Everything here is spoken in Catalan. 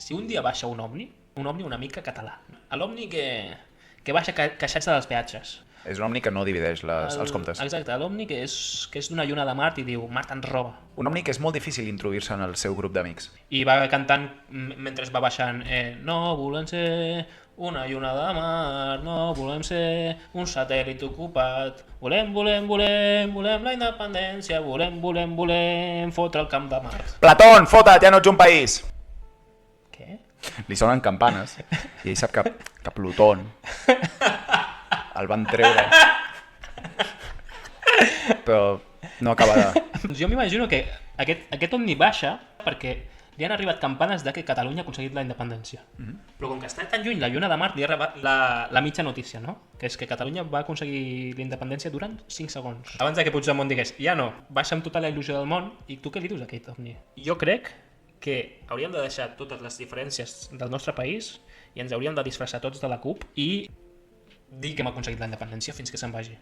si un dia baixa un ovni una mica català, l'ovni que baixa queixant-se dels peatges. És un ovni que no divideix els comptes. Exacte, l'ovni que és d'una lluna de Mart i diu Mart ens roba. Un ovni que és molt difícil introduir-se en el seu grup d'amics. I va cantant mentre va baixant no volem ser una lluna de Mart, no volem ser un satèl·lit ocupat, volem la independència, volem fotre el camp de Mart. Platón, fota't, ja no ets un país! Què? Li sonen campanes i ell sap que Plutón el van treure, però no acaba de... Jo m'imagino que aquest ovni baixa perquè li han arribat campanes de que Catalunya ha aconseguit la independència. Però com que està tan lluny la lluna de Mart, li ha arribat la mitja notícia, no? Que és que Catalunya va aconseguir la independència durant 5 segons. Abans de que Puigdemont digués, ja no, baixa amb tota la il·lusió del món, i tu què li dius a aquest ovni? Jo crec que hauríem de deixar totes les diferències del nostre país i ens hauríem de disfressar tots de la CUP i dir que hem aconseguit la independència fins que se'n vagi.